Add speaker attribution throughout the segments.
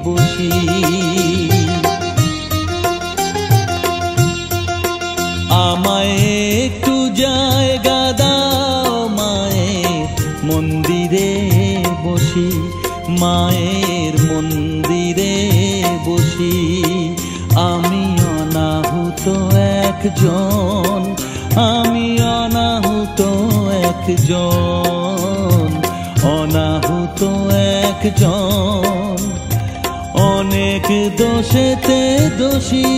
Speaker 1: বসি। আমায় একটু জায়গা দাও মায়ের মন্দিরে বসি, মায়ের মন্দিরে বসি। আমি অনাহুত একজন, আমি অনাহুত একজন, অনাহুত একজন। অনেক দোষেতে দোষী,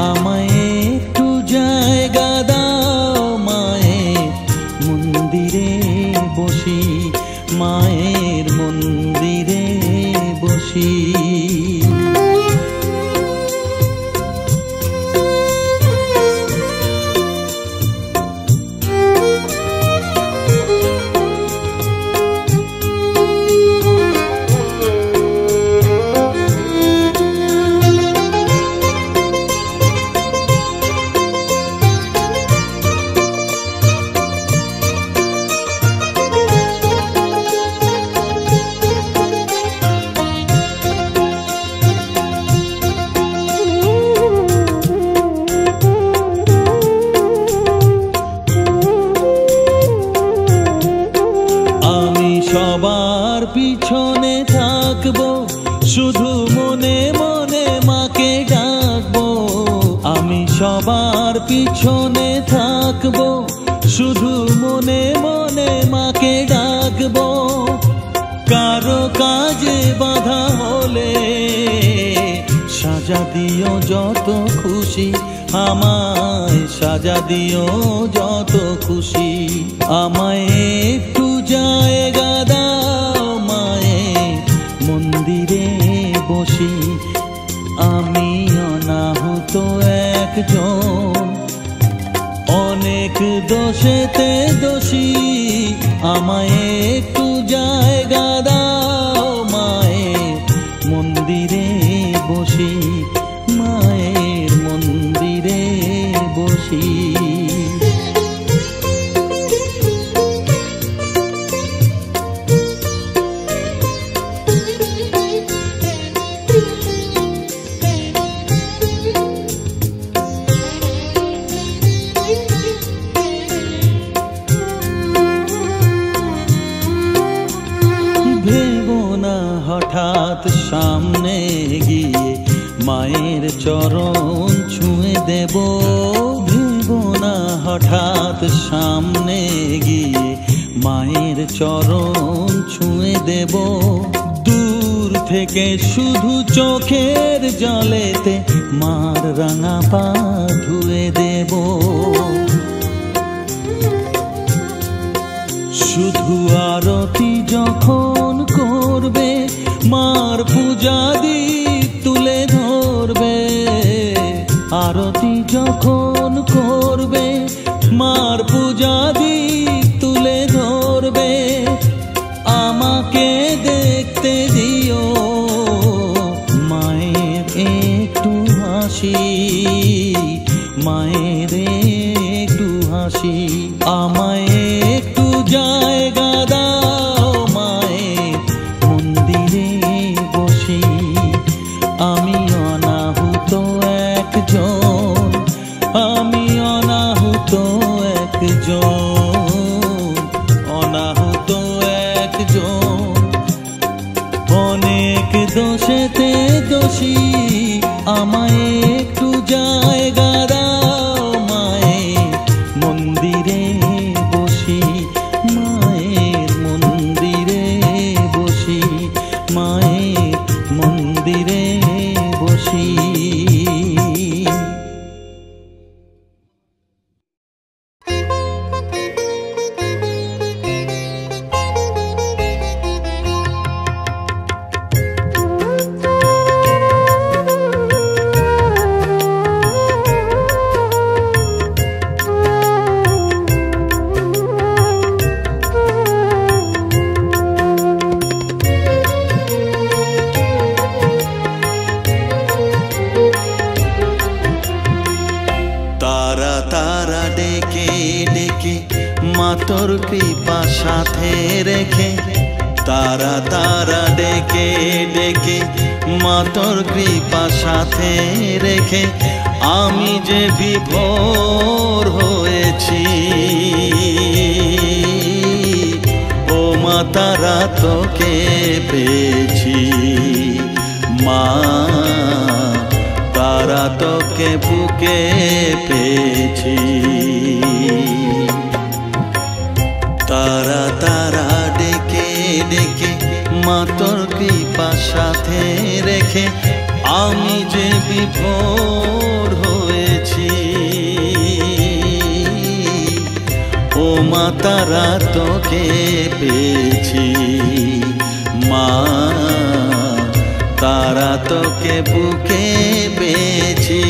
Speaker 1: আমায় একটু জায়গা দাও মায়ের মন্দিরে বসি, মায়ের মন্দিরে বসি। সবার পিছনে থাকবো, শুধু মনে মনে মাকে ডাকবো। আমি সবার পিছনে থাকবো, শুধু মনে মনে মাকে ডাকবো। কারো কাজে বাধা হলে সাজা দিও যত খুশি, আমায় সাজা দিও যত খুশি। আমায় একটু জায়গা দাও মায়ের মন্দিরে বসি, আমি অনাহুত একজন। অনেক দোষেতে দোষী, আমায় একটু জায়গা দাও মায়ের মন্দিরে বসি, মায়ের মন্দিরে বসি। হঠাৎ সামনে গিয়ে মায়ের চরণ ছুঁয়ে দেব, ভেবো না হঠাৎ সামনে গিয়ে মায়ের চরণ ছুঁয়ে দেব। দূর থেকে শুধু চোখের জলেতে মার রাঙা পা ধুয়ে দেব। শুধু আরতি যখন করবে, মার পূজা দীপ তুলে ধরবে। আরতি যখন করবে, মার পূজা দীপ তুলে ধরবে। আমাকে দেখতে দিও মায়ের একটু হাসি, মায়ের একটু হাসি। আমায় একটু জায়গা দাও মায়ের মন্দিরে বসি, আমি অনাহুত একজন, আমি অনাহুত একজন, অনাহুত একজন। অনেক দোষেতে দোষী, আমায় একটু জায়গা দাও মায়ের মন্দিরে বসি, মায়ের মন্দিরে বসি, মায়ের মন্দিরে বসি। তোর কৃপা সাথে রেখে তারা তারা ডেকে ডেকে মা তোর কৃপা সাথে রেখে আমি যে বিভোর হয়েছি। ও মা তারা তোকে পেয়েছি, মা তারা তোকে বুকে পেয়েছি। তারা তারা ডেকে ডেকে মা তোর কৃপা সাথে রেখে আমি যে বিভোর হয়েছি। ও মা তারা তোকে পেয়েছি, মা তারা তোকে বুকে পেয়েছি।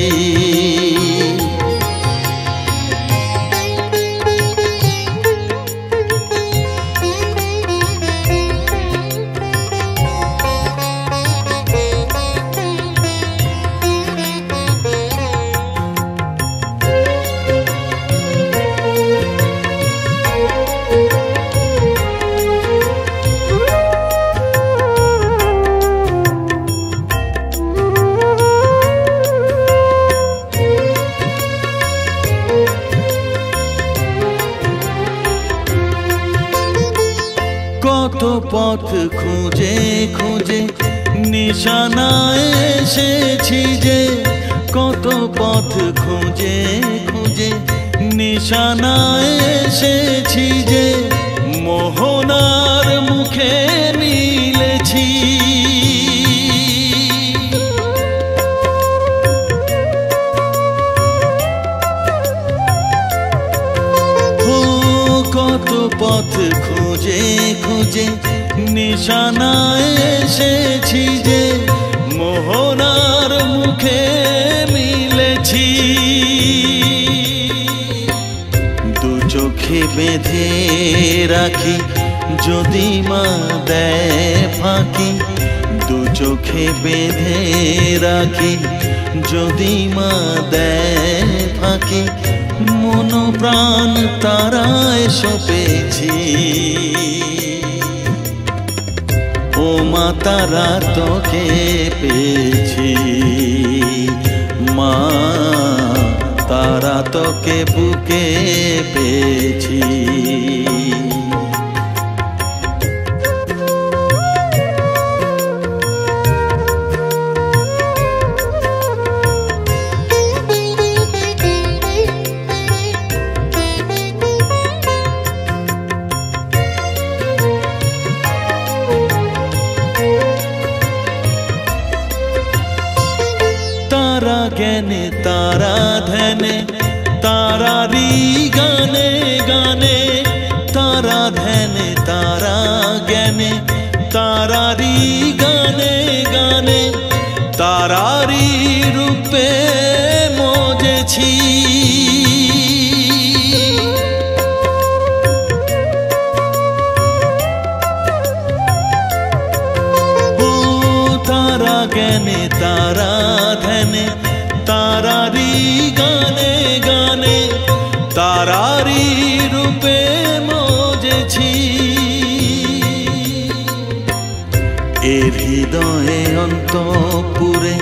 Speaker 1: কত পথ খুঁজে খুঁজে নিশানায় এসেছি যে, কত পথ খুঁজে খুঁজে নিশানায় এসেছি যে, মোহনার মুখে মিলেছি। কত পথ খুঁজে খুঁজে নিশানায় এসেছি যে, মোহনার মুখে মিলেছি। দু চোখে বেঁধে রাখি যদি মা দেয় ফাঁকি, দু চোখে বেঁধে রাখি যদি মা দেয় ফাঁকি, মন প্রাণ তারায় সপেছি। ও মা তারা তোকে পেয়েছি, মা তারা তোকে বুকে পেয়েছি। তারা জ্ঞানে তারা ধ্যানে তারারি গানে গানে, তারা ধ্যানে তারা জ্ঞানে তারারি গানে গানে, তারারি রূপে মজেছি। তারা জ্ঞানে তারা ধ্যানে তারারি গানে গানে, তারারি রূপে মজেছি। এর হৃদয়ে অন্তপুরে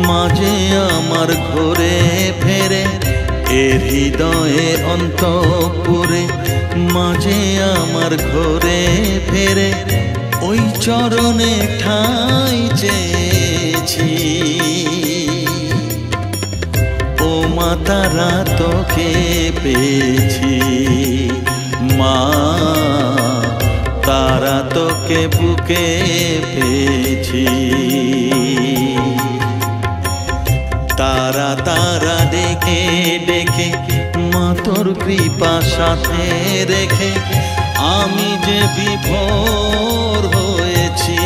Speaker 1: মাঝে আমার ঘরে ফেরে, এর হৃদয়ে অন্তপুরে মাঝে আমার ঘরে ফেরে, ওই চরণে ঠাঁই চেয়েছি। ও মা তারা তোকে পেয়েছি, মা তারা তোকে বুকে পেয়েছি। তারা তারা ডেকে ডেকে মা তোর কৃপা সাথে রেখে আমি যে বিভোর হয়েছি।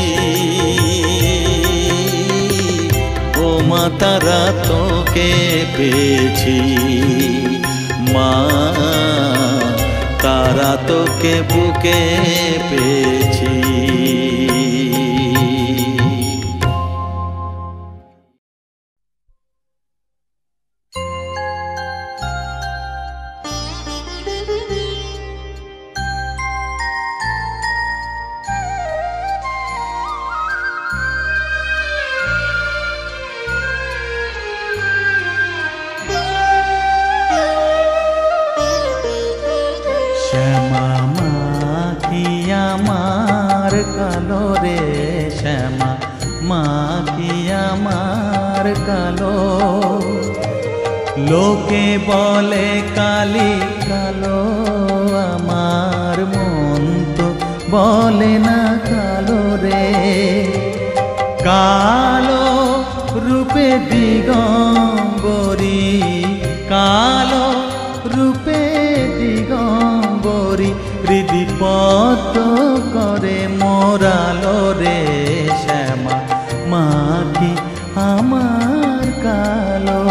Speaker 1: ও মা তারা তোকে পেয়েছি, মা তারা তোকে বুকে পেয়েছি। কি আমার কালো। লোকে বলে কালি কালো, আমার মন তো বলে না কালো রে। কালো রূপে দিগম্বরী, কালো রূপে দিগম্বরী, হৃদিপত করে মোরালো রে শ্যামা, মা কি আমার কালো।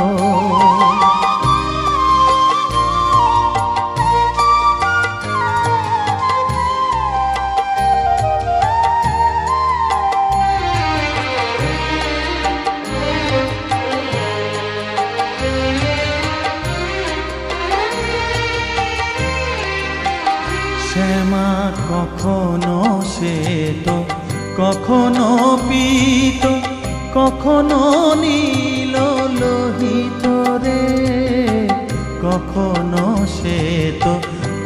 Speaker 1: শ্যামা কখনো শ্বেত, কখনো পীত, কখনো নীল লোহিত রে। কখনো শ্বেত,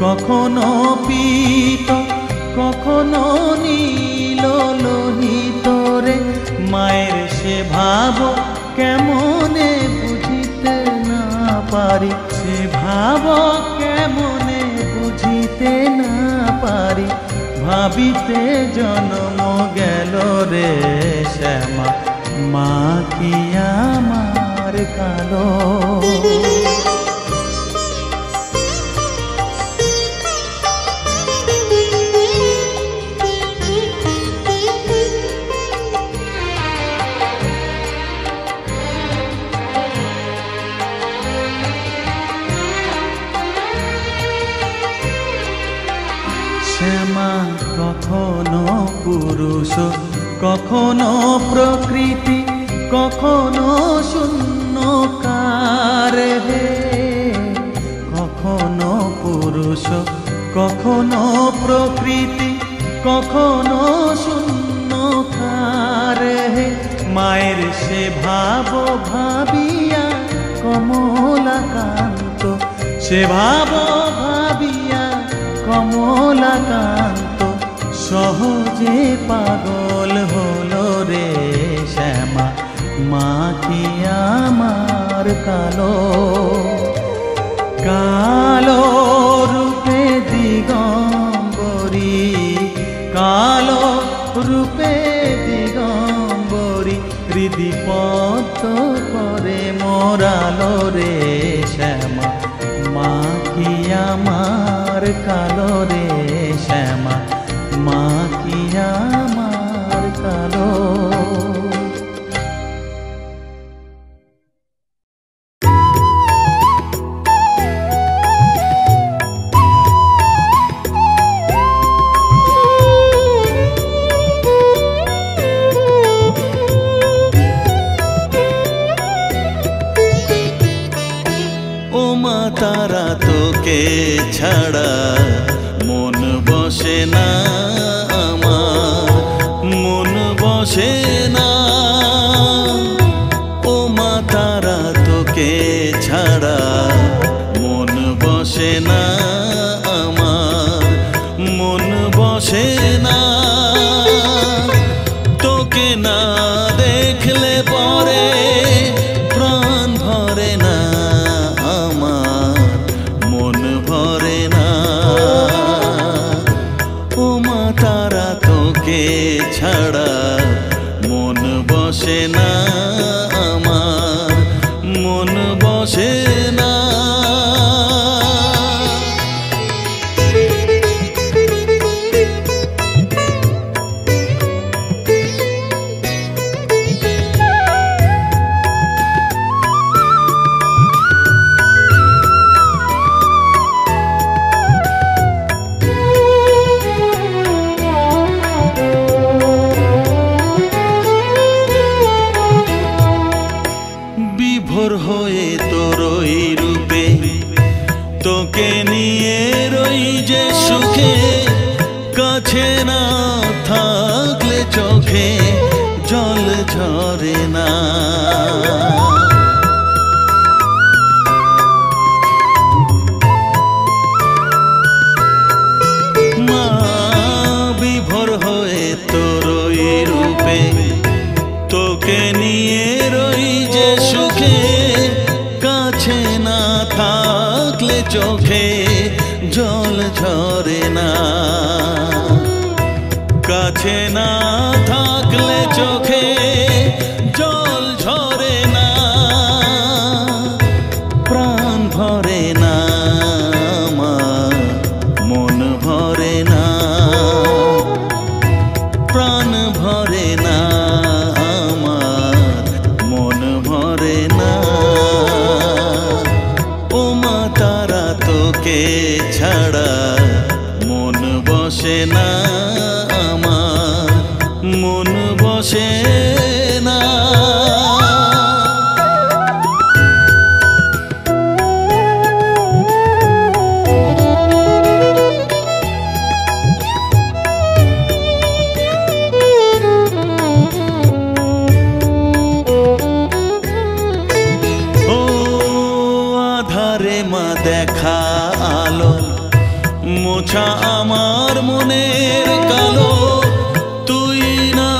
Speaker 1: কখনো পীত, কখনো নীল লোহিত রে। মায়ের সে ভাব কেমনে বুঝিতে না পারি, সে ভাব কেমনে বুঝিতে না পারি, ভাবিতে জন্ম গেল রে শ্যামা, মা কি আমার কালো। শ্যামা কখনো পুরুষ, কখনো প্রকৃতি, কখনো শূন্যকার হে। কখনো পুরুষ, কখনো প্রকৃতি, কখনো শূন্যকার হে। মায়ের সে ভাব ভাবিয়া কমলাকান্ত, সে ভাব ভাবিয়া কমলাকান্ত, সহজে পাগল হলো রে শ্যামা, মা কি আমার কালো। কালো রূপে দিগম্বরী, কালো রূপে দিগম্বরী, হৃদিপত করে মোরালো রে শ্যামা, মা কি আমার কালো রে শ্যামা, মা কি আমার কালো। ও মা তারা তোকে ছাড়া মন বসে না আমার, মন বসে না। ও মা তারা তোকে ছাড়া মন বসে না আমার, মন বসে না। তোকে না দেখলে পরে প্রাণ ভরে না আমার, মন ভরে না। ও মা তারা তোকে ছাড়া মন বসে না আমার, মন বসে না। বিভোর হয়ে তোর ওই রূপে তোকে নিয়ে রই যে সুখে, কাছে না থাকলে চোখে জল ঝরে না। মা বিভোর হয়ে তোর ওই রূপে তোকে তোকে নিয়ে রই যে সুখে, কাছে না থাকলে চোখে জল ঝরে না, কাছে না থাকলে চোখে জল ঝরে না, প্রাণ ভরে না আমার, মন ভরে না, প্রাণ ভরে না আমার, মন ভরে না। ও মা তারা তোকে ছাড়া মন বসে না আমার, মন বসে না। দেখা আলো মোছা আমার মনের কালো, তুই না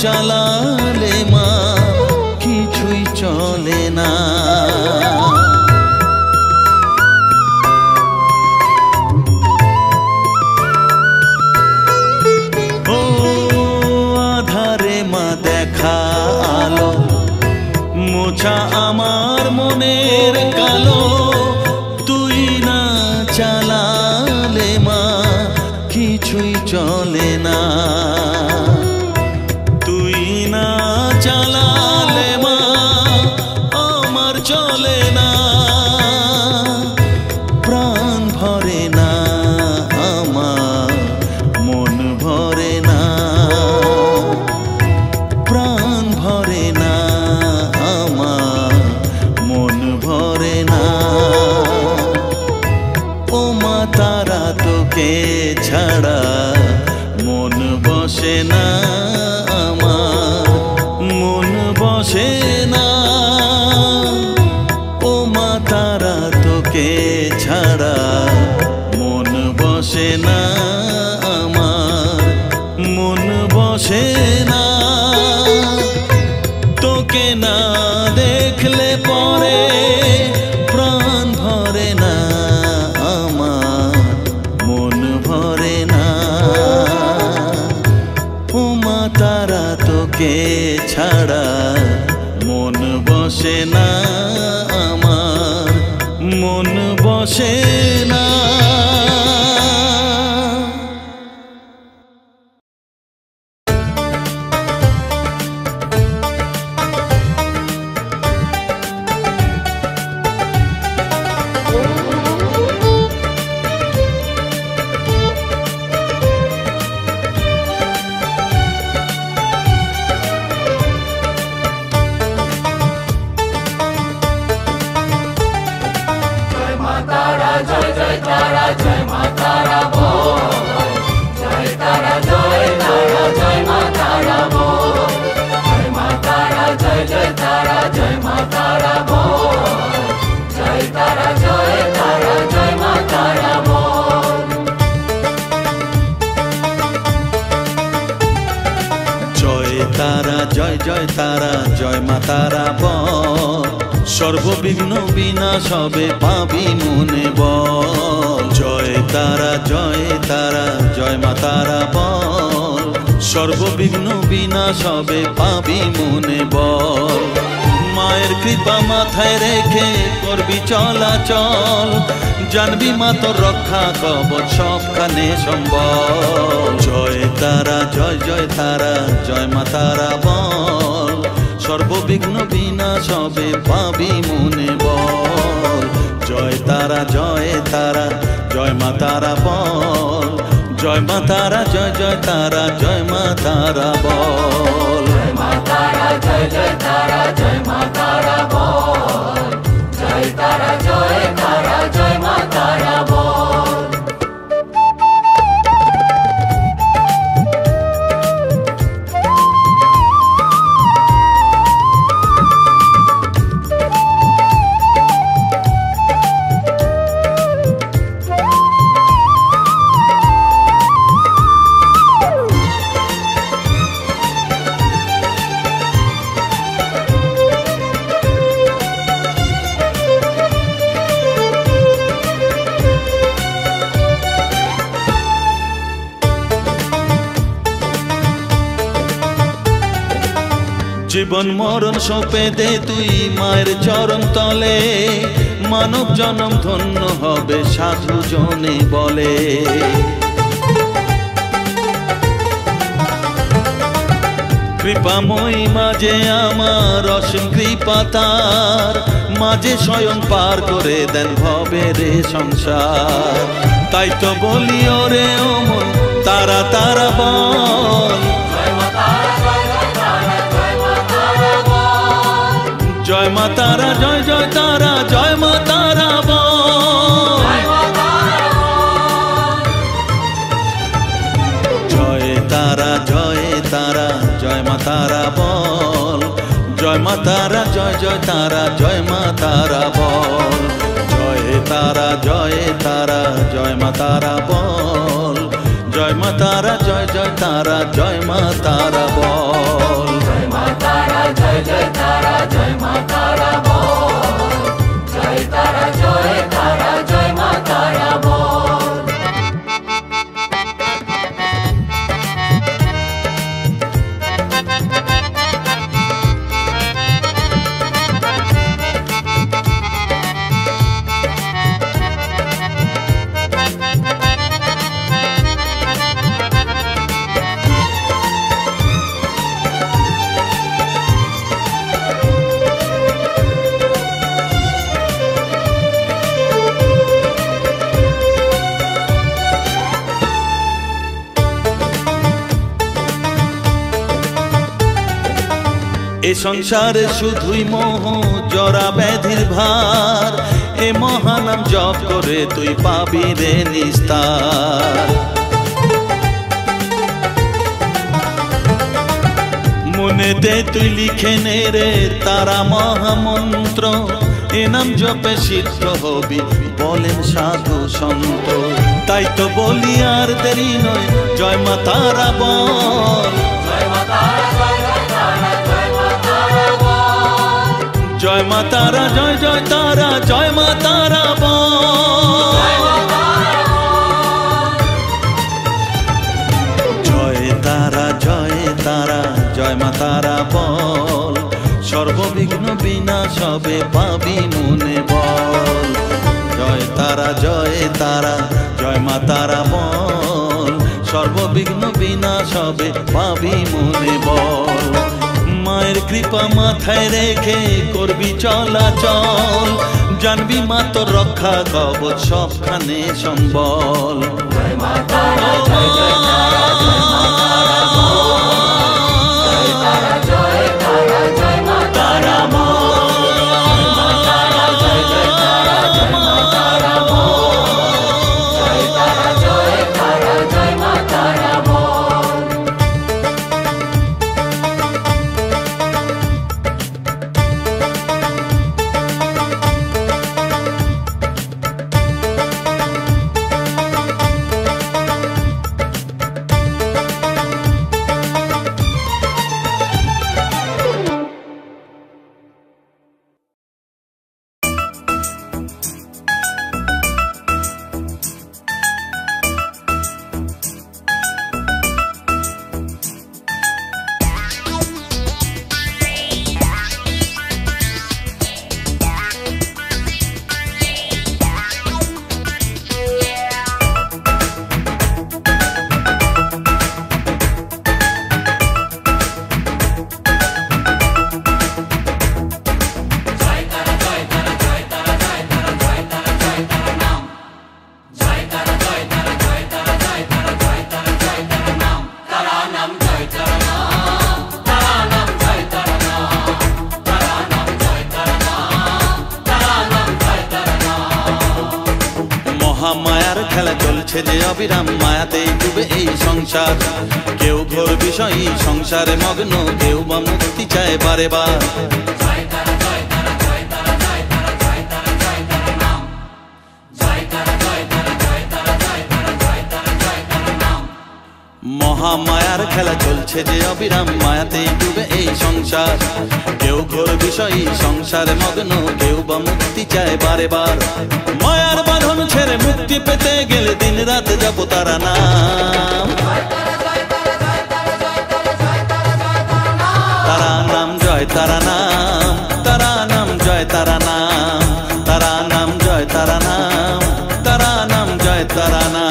Speaker 1: চালালে মা কিছুই চলে না। ও আধারে মা দেখা আলো মোছা আমার মনের কালো, তুই না চালালে মা কিছুই চলে না, তুই না চালালে মা আমার চলে না, প্রাণ ভরে না আমার, মন ভরে না, প্রাণ ভরে না আমার, মন ভরে না। ও মা তারা তোকে ছাড়া মন বসে না আমার, মন বসে না। ও মা তারা তোকে ছাড়া মন বসে না আমার, মন বসে না। তোকে না দেখলে পরে প্রাণ ভরে না আমার, মন ভরে না। ও মা তারা তোকে ছাড়া মন বসে না আমার, মন বসে না। তারা জয় জয় তারা জয় মা তারা বল, সর্ববিঘ্ন বিনাশ হবে পাবি মনে বল। জয় তারা জয় মা তারা বল, সর্ববিঘ্ন বিনাশ হবে পাবি মনে বল। মায়ের কৃপা মাথায় রেখে করবি চলাচল, জানবি মা তোর রক্ষা কবচ সবখানে সম্বল। জয় তারা জয় মা তারা বল, সর্ববিঘ্ন বিনাশ হবে পাবি মনে বল। জয় তারা জয় মা তারা বল, জয় মা তারা জয় মা তারা বল।
Speaker 2: জয় মা তারা জয় মা তারা বল, জয় তারা জয় মা তারা বল।
Speaker 1: জীবন মরণ সঁপে দে তুই মায়ের চরণ তলে, মানব জনম ধন্য হবে সাধু জনে বলে। কৃপাময়ী মাঝে আমার অসীম কৃপা তার, মাঝে স্বয়ং পার করে দেন ভবের সংসার। তাই তো বলি ওরে অমন তারা তারা বল, জয় মা তারা জয় জয় তারা জয় মা তারা বল, জয় তারা জয় তারা জয় মা তারা বল, জয় মা তারা জয় জয় তারা জয় মা তারা বল, জয় তারা জয় তারা জয় মা তারা বল, জয় মা তারা জয় জয় তারা জয় মা তারা বল,
Speaker 2: জয় মা তারা জয় জয় তারা জয় মা তারা বল, জয় তারা জয় তারা জয় মা তারা বল।
Speaker 1: এ সংসারে শুধুই মোহ জরা ব্যাধির ভার, এ মহানাম জপ করে তুই পাবি রে নিস্তার। মনে দে তুই লিখে নে রে তারা মহামন্ত্র, এ নাম জপে সিদ্ধ হবি বলেন সাধু সন্ত। তাই তো বলি আর দেরি নয় জয় মা তারা বল,
Speaker 2: জয় মা তারা জয় জয় তারা জয় মা তারা বল,
Speaker 1: জয় মা তারা জয় জয় তারা জয় মা তারা বল, জয় তারা জয় তারা জয় মা তারা বল, সর্ববিঘ্ন বিনাশ হবে পাবি মনে বল, জয় তারা জয় তারা জয় মা তারা বল, সর্ববিঘ্ন বিনাশ হবে পাবি মনে বল। মায়ের কৃপা মাথায় রেখে করবি চলাচল, জানবি মা তোর রক্ষা কবচ সবখানে সম্বল,
Speaker 2: জয় মা তারা জয় জয় তারা জয় মা তারা বল, জয় তারা জয় তারা জয় মা তারা বল, জয় মা তারা জয় জয় তারা জয় মা তারা বল, জয় তারা জয় তারা জয় মা তারা বল।
Speaker 1: মায়ার খেলা চলছে যে অবিরাম, মায়াতেই ডুবে এই সংসার। কেউ ঘোর বিষয়ী সংসারে মগ্ন, কেউ বা মুক্তি চায় বারে বার। মহামায়ার খেলা চলছে যে অবিরাম, মায়াতেই ডুবে এই সংসার। কেউ ঘোর বিষয়ী সংসারে মগ্ন, কেউ বা মুক্তি চায় বারে বার। মায়ার বাঁধন ছেড়ে মুক্তি পেতে গেলে দিন রাত জপ তারা নাম, তারা নাম জয় তারা নাম, তারা নাম জয় তারা নাম, তারা নাম জয় তারা নাম, তারা নাম জয় তারা নাম।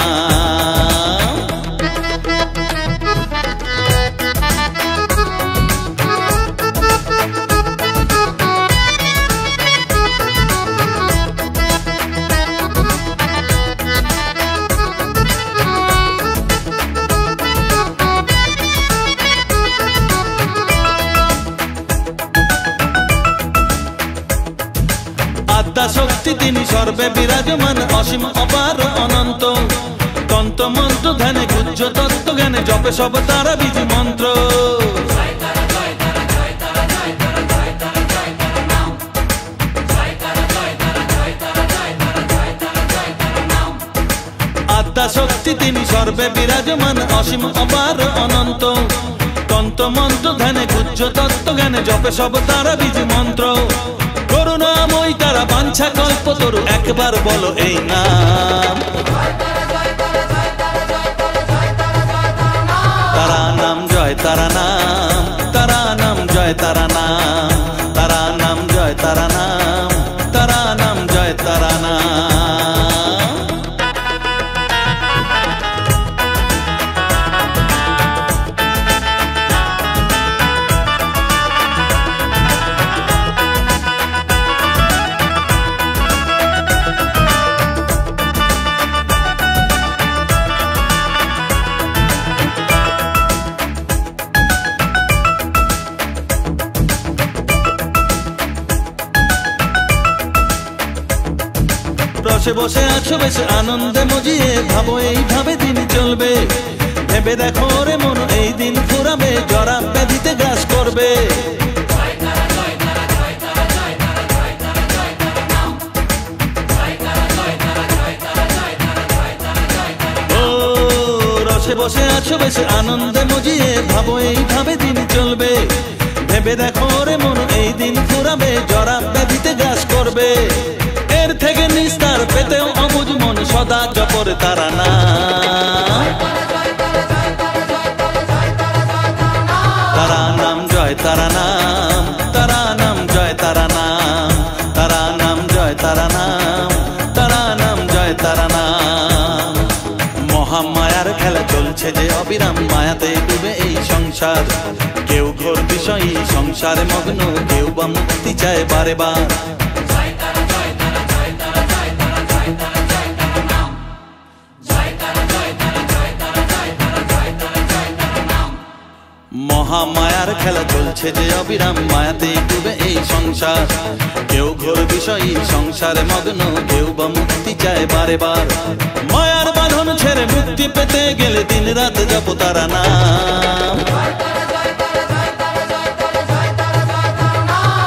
Speaker 1: আদ্যা শক্তি তিনি সর্বে বিরাজমান, অসীম অপার অনন্ত, তন্ত্র মন্ত্র ধ্যানে গুহ্য তত্ত্ব জ্ঞানে জপে সব তারা বীজ মন্ত্র। আদ্যা শক্তি তিনি সর্বে বিরাজমান, অসীম অপার অনন্ত, তন্ত্র মন্ত্র ধ্যানে গুহ্য তত্ত্ব জ্ঞানে জপে সব তারা বীজ মন্ত্র। করুণাময়ী তারা বাঞ্ছা কল্পতরু, একবার বলো এই নাম। তারা নাম জয় তারা নাম, তারা নাম জয় তারা নাম, তারা নাম জয় তারা নাম, তারা নাম জয় তারা নাম। বসে বসে আছো বেশ আনন্দে মজিয়ে, ভাবো এইভাবে দিন চলবে, ভেবে দেখো রে মন এই দিন ফুরাবে, জরা ব্যাধিতে গ্রাস করবে। ও রসে বসে আছো বেশ আনন্দে মজিয়ে, ভাবো এইভাবে দিন চলবে, ভেবে দেখো রে মন এই দিন ফুরাবে, জরা ব্যাধিতে গ্রাস করবে। এর থেকে নিস্তার পেতেও অবুঝ মন সদা জপরে তারা নাম। তারা নাম জয় তারা নাম, তারা নাম জয় তারা নাম, তারা নাম জয় তারা নাম, তারা নাম জয় তারা নাম। মহামায়ার খেলা চলছে যে অবিরাম, মায়াতে ডুবে এই সংসার, কেউ ঘোর বিষয়ী সংসারে মগ্ন, কেউ বা মুক্তি চায় বারে বার। মহামায়ার খেলা চলছে যে অবিরাম, মায়াতে ডুবে এই সংসার, কেউ ঘোর বিষয়ী সংসারে মগ্ন, কেউ বা মুক্তি চায় বারে বার। মায়ার বাঁধন ছেড়ে মুক্তি পেতে গেলে দিন রাত জপ তারা নাম।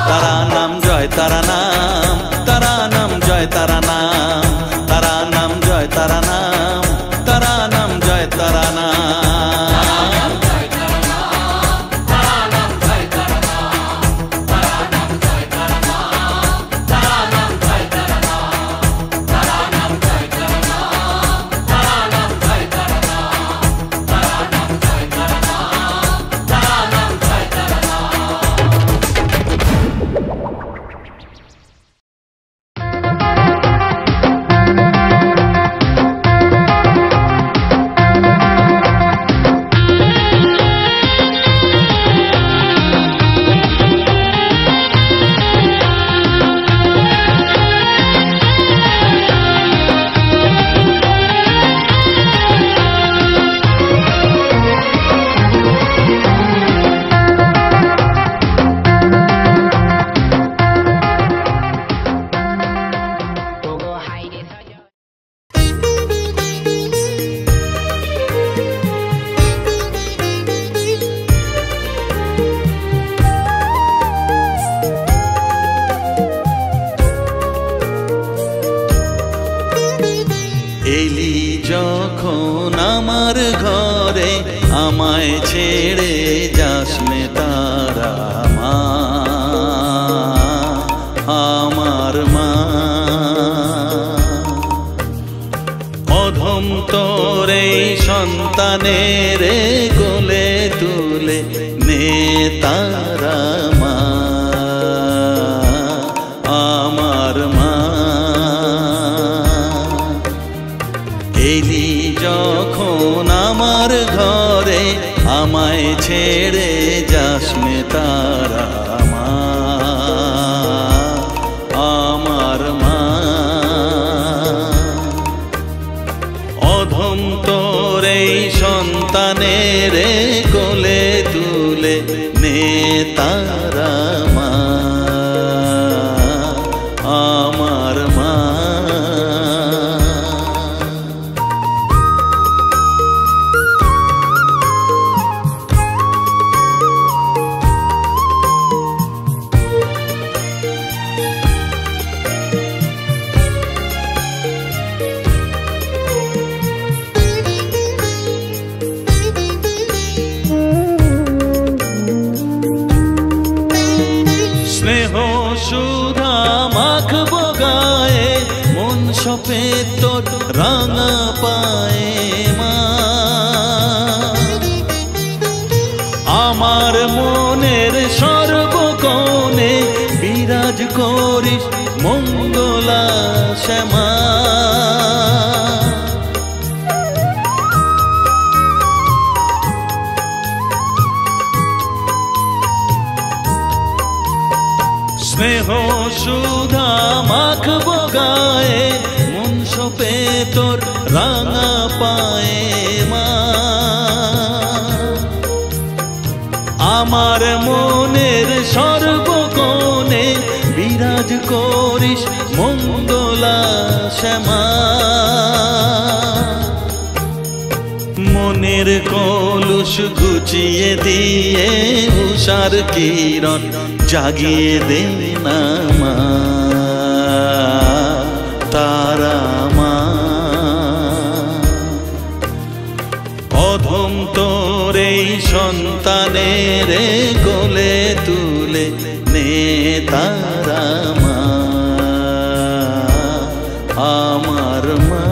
Speaker 1: তারা নাম জয় তারা নাম, তারা নাম জয় তারা নাম, তারা নাম জয় তারা নাম, তারা নাম জয় তারা নাম। এলি যখন আমার ঘরে, আমায় ছেড়ে যাস নে তারা মা, আমার মা। অধম তোরে সন্তানের কোলে তুলে নে তারা মা। সুধা মাখবো গায়ে মন সপে তোর রাঙা পায়ে মা আমার মনের সর্বকোণে বিরাজ করিস মঙ্গলা শ্যামা স্নেহ সুধা মাখবো গায়ে মন সপে তোর রাঙা পায়ে মা আমার মনের সর্বকোণে বিরাজ করিস মঙ্গলা শ্যামা মনের কলুষ ঘুচিয়ে দিয়ে উষার কিরণ জাগিয়ে দে না মা তারা মা অধম তোর এই সন্তানের কোলে তুলে নে তারা মা আমার মা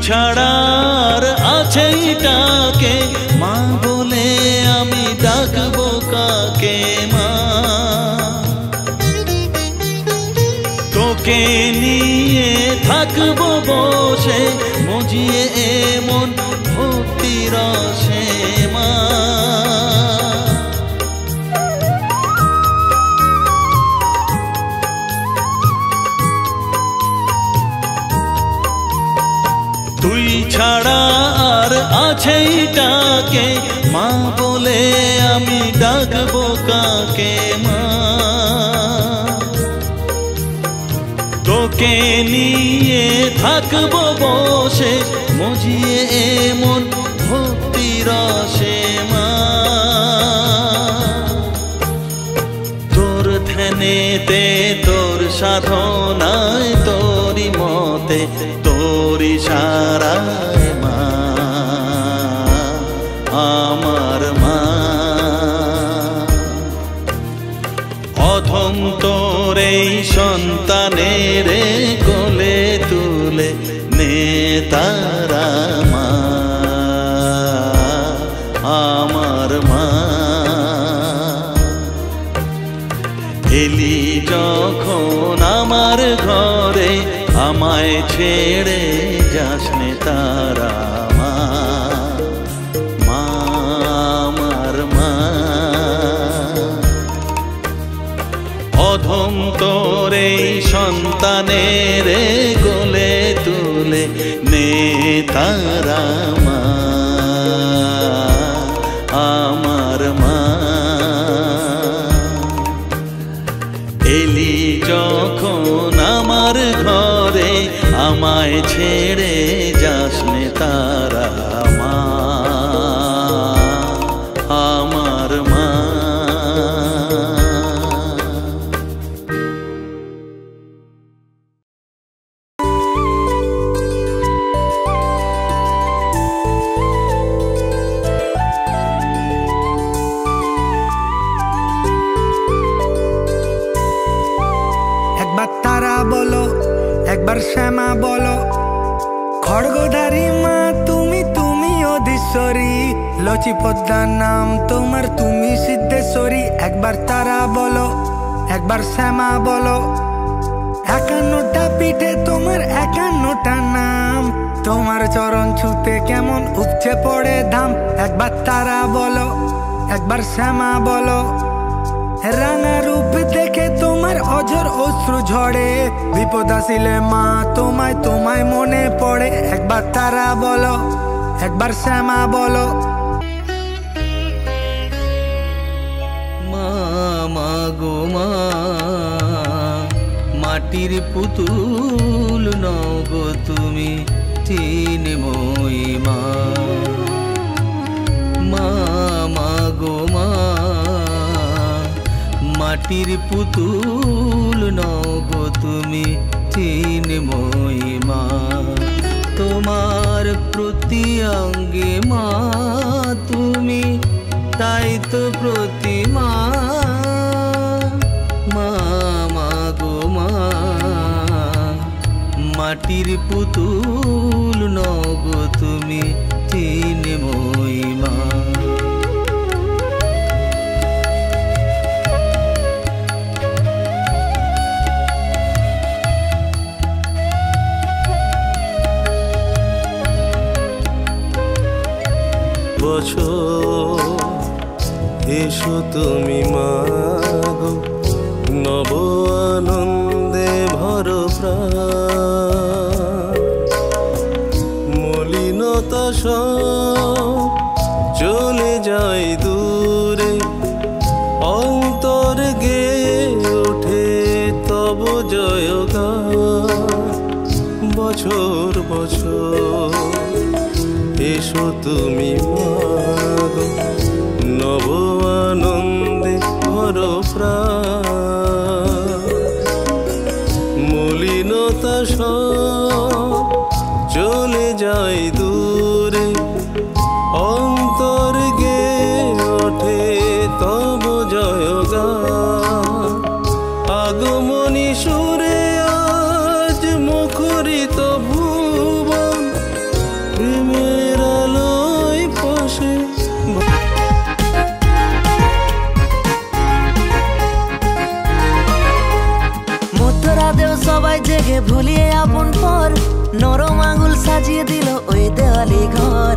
Speaker 1: ছাড়ার আছেই ডাকে মা বলে আমি ডাকবো কাকে মা তোকে নিয়ে থাকবো বসে মজিয়ে এমন ভক্তি রসে মা তুই ছাড়া আর আছেই ডাকে মা বলে আমি ডাকবো কাকে মা তোকে নিয়ে থাকবো বসে মজিয়ে এমন ভক্তি রসে মা তোর ধ্যানেতে তোর সাধনায় তোরি মতে তোরি সারায় মা আমার মা অধম তোর এই সন্তানের কোলে তুলে নে তারা মা আমার মা এলি যখন আমার ঘরে আমায় ছেড়ে যাস নে তারা মা মা আমার মা অধম তোর এই সন্তানের কোলে তুলে নে তারা মা আমার মা এলি যখন আমার ঘরে আমায় ছেড়ে যাস নে তারা মা আমার মা
Speaker 3: একবার শ্যামা বলো খড়গধারী মা তুমি তুমি অধীশ্বরী লচি পদ্মার নাম তোমার তুমি সিদ্ধেশ্বরী একবার তারা বলো একবার শ্যামা বলো 51টা পিঠে তোমার 51টা নাম তোমার চরণ ছুতে কেমন উপচে পড়ে ধাম একবার তারা বলো একবার শ্যামা বলো রাঙা রূপ দেখে তোমার অঝর অশ্রু ঝরে বিপদ আসিলে মা তোমায় তোমায় মনে পড়ে একবার তারা বলো একবার শ্যামা বলো
Speaker 4: মাটির পুতুল নও গো তুমি চিন্ময়ী মা। মা মা গো মা, মাটির পুতুল নও গো তুমি চিন্ময়ী মা। তোমার প্রতি অঙ্গে মা তুমি, তাই তো প্রতিমা। মা মা গো মা, মাটির পুতুল নও গো তুমি চিন্ময়ী মা।
Speaker 5: বছর এসো তুমি মা গো, নব আনন্দে ভরো প্রাণ। মলিনতা সব চলে যায় দূরে, অন্তর গেয়ে ওঠে তব জয়গান। বছর বছর এসো তুমি মা গো, নব আনন্দে ভরো প্রাণ। মলিনতা সব চলে যায় দূরে, অন্তর গেয়ে ওঠে তব জয়গান। আগমনী সুরে আজ মুখরিত ভুবন, প্রেমের আলোয় পাশে।
Speaker 6: মধ্যরাতেও সবাই জেগে ভুলিয়ে আপন পর, নরম আঙুল সাজিয়ে দিল ওই দেওয়ালি ঘর।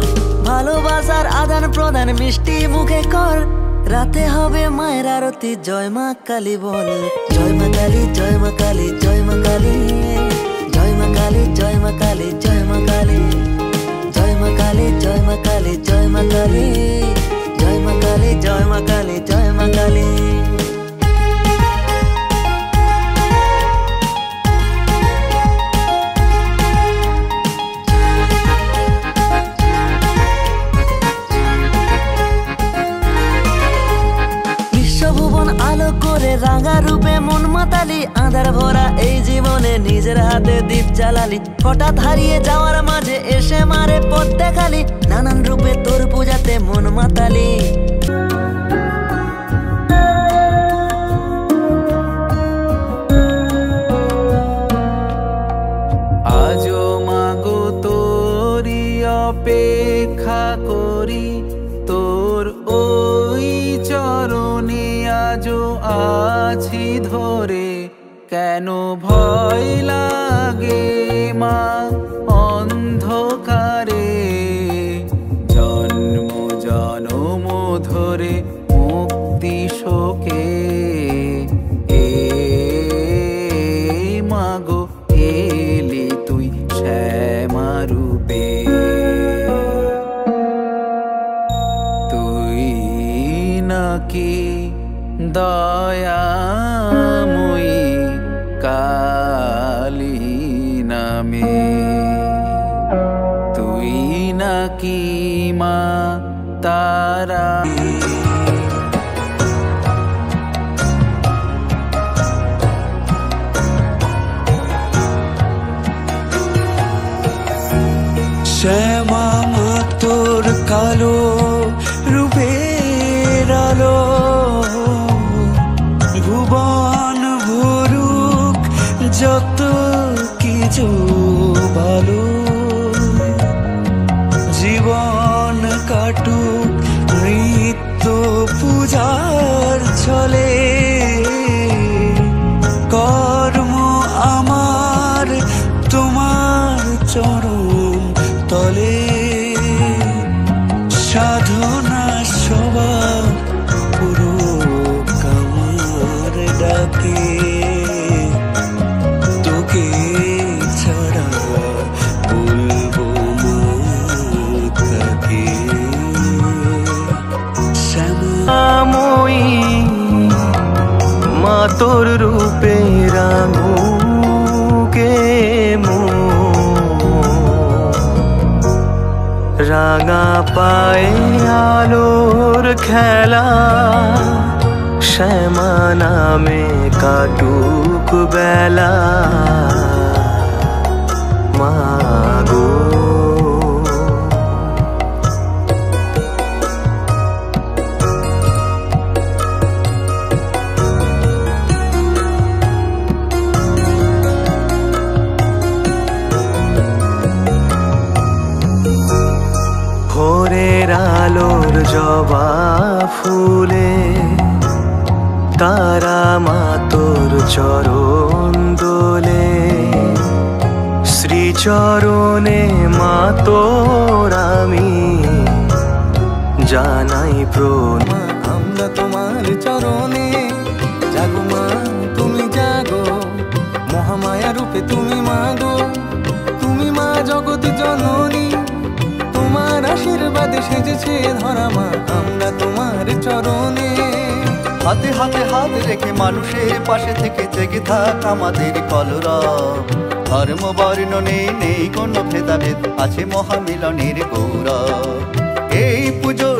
Speaker 6: ভালোবাসার আদান প্রদান মিষ্টি মুখে কর, রাতে হবে মায়ের আরতি। জয় মা কালী বল, জয় মা কালী, জয় মা কালী, জয় মা কালী, জয় মা কালী, জয় মা কালী, জয় মা কালী, জয় মা কালী, জয় মা কালী, জয় মা কালী, জয় মা কালী, জয় মা কালী, জয় মা কালী। বিশ্বভুবন আলো করে রাঙা রূপে মন মাতালি, আঁধার ভরা এই জীবনে নিজের হাতে দীপ জ্বালালি। হঠাৎ হারিয়ে যাওয়ার মাঝে এসে মারে পথ দেখালি, নানান রূপে তোর পূজাতে মন মাতালি।
Speaker 4: আজো মাগো তোরি অপেক্ষা করি, তোর ওই চরণে আজো আছি ধরে। কেন ভয় লাগে মা অন্ধকারে, জন্ম জনম ধরে মুক্তি শোকে। এ মাগো এলি তুই শ্যামা রূপে, তুই নাকি দয়াময়ী কালী নামে, তুই নাকি মা তারা।
Speaker 3: শ্যামা মা তোর কালো রূপের আলো, ভুবন ভরুক যত কিছু ভালো। জীবন কাটুক নিত্য পূজার ছলে, কর্ম আমার তোমার চরণ তলে। সাধনা সবার পুরো কামার ডাকে, তোকে ছাড়া বলবো মা কাকে। শ্যামাময়ী মা তোর রূপের আগুন,
Speaker 7: রাঙা পায়ে আলোর খেলা শ্যামা নামে কাটুক বেলা মাগো ভোরের আলোর জবা ফুলে তারা মা তোর চরণ দোলে শ্রীচরণে মা তোর আমি জানাই প্রণাম।
Speaker 3: আমরা তোমার চরণে জাগো মা, তুমি জাগো, মহামায়া রূপে তুমি মাগো, তুমি মা জগৎ জননী, তোমার আশীর্বাদে সেজেছে ধরা মা আমরা তোমার চরণে।
Speaker 8: হাতে হাতে হাত রেখে মানুষের পাশে থেকে জেগে থাক আমাদের কলরব। ধর্ম বর্ণ নেই কোনো ভেদাভেদ, আছে মহামিলনের গৌরব। এই পুজো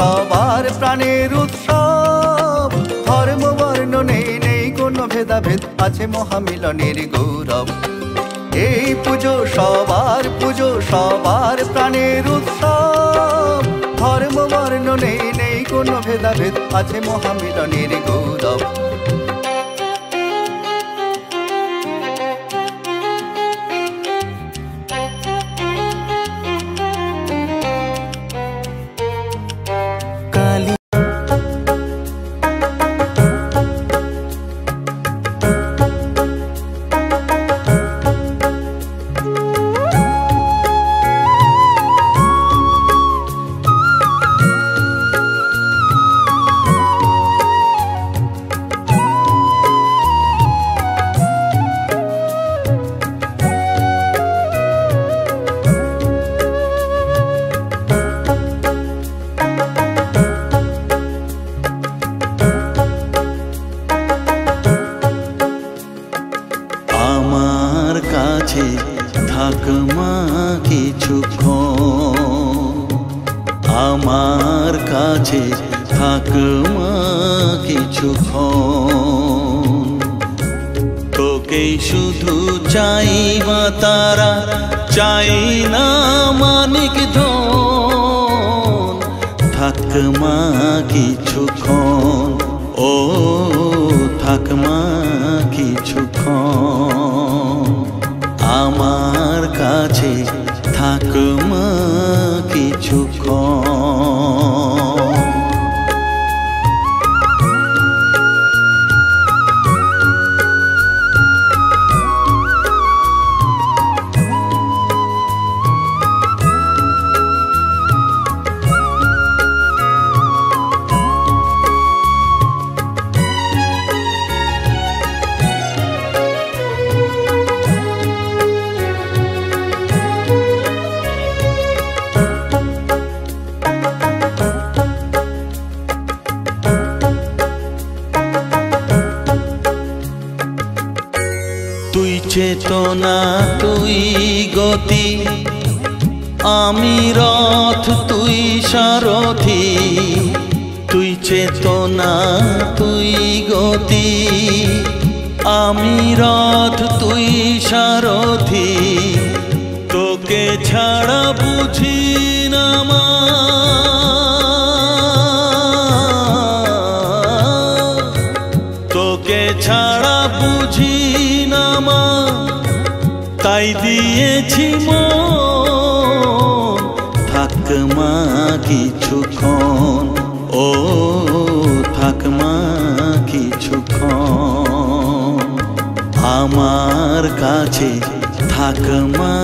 Speaker 8: সবার প্রাণের উৎসব। ধর্ম বর্ণ নেই কোনো ভেদাভেদ, আছে মহামিলনের গৌরব। এই পুজো সবার প্রাণের উৎসব। ধর্ম বর্ণ নেই কোনো ভেদাভেদ, আছে মহামিলনের গৌরব।
Speaker 1: থাক মা কিছুক্ষণ, আমার কাছে থাক মা কিছুক্ষণ। তোকেই শুধু চাই মা তারা, চাই না মানিক ধন। থাক মা কিছুক্ষণ, ও থাক মা কিছুক্ষণ, আমার কাছে থাক মা কিছুক্ষণ। তুই চেতনা তুই গতি, আমি রথ তুই সারথি। তুই চেতনা তুই গতি, আমি রথ তুই সারথি। তোকে ছাড়া বুঝি না মা, তোকে ছাড়া বুঝি না মা, তাই দিয়েছি মন। থাক মা কিছুক্ষণ, ও থাক মা কিছুক্ষণ, আমার কাছে থাক মা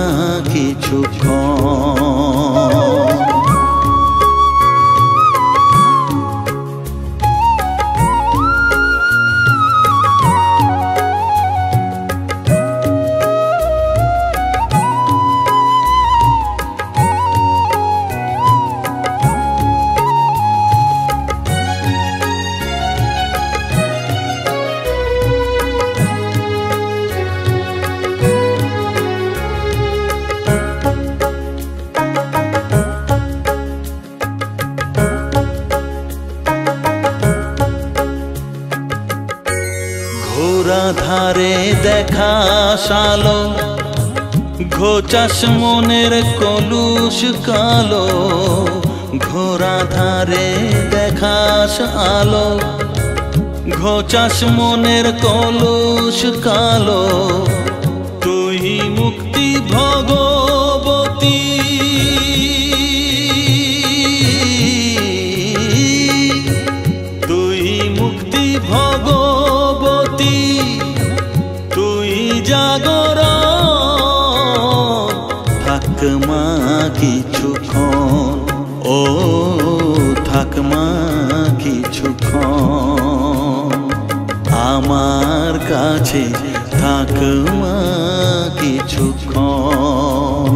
Speaker 1: কিছুক্ষণ। দেখাস আলো, ঘোচাস মনের কলুষ কালো, ঘোরা ধারে দেখাস আলো, ঘোচাস মনের কলুষ কালো। তুই মুক্তি ভগবতী, তুই মুক্তি ভগবতী, তুই জাগরণ। থাক মা কিছুক্ষণ, ও থাক মা কিছুক্ষণ, আমার কাছে থাক মা কিছুক্ষণ।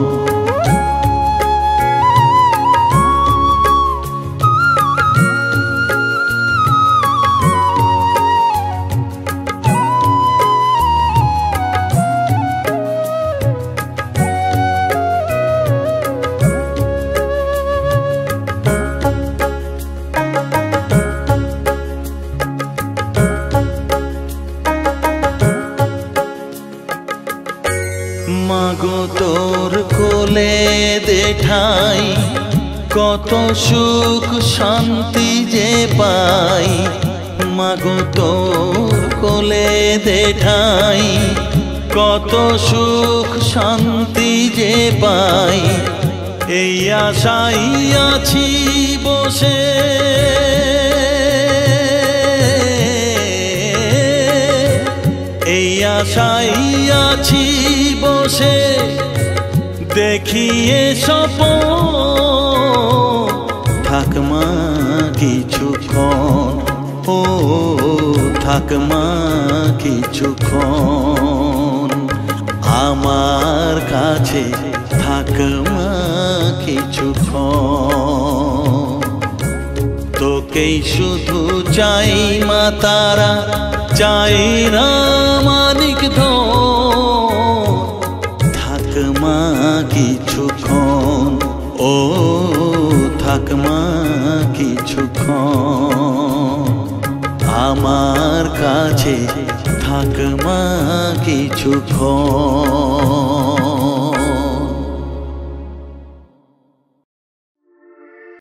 Speaker 1: মাগো তোর কোলে দেঠাই, কত সুখ শান্তি যে পাই। মাগো তোর কোলে দেঠাই, কত সুখ শান্তি যে পাই। এই আশাই আছি বসে, এই আশাই আছি বসে, দেখিয়ে স্বপন। থাক মা কিছুক্ষণ, ও থাক মা কিছুক্ষণ, আমার কাছে থাক মা কিছুক্ষণ। তোকেই শুধু চাই মা তারা, চাই না মানিক ধন। থাক মা কিছুক্ষণ, ও থাক মা কিছুক্ষণ, আমার কাছে থাক মা কিছুক্ষণ।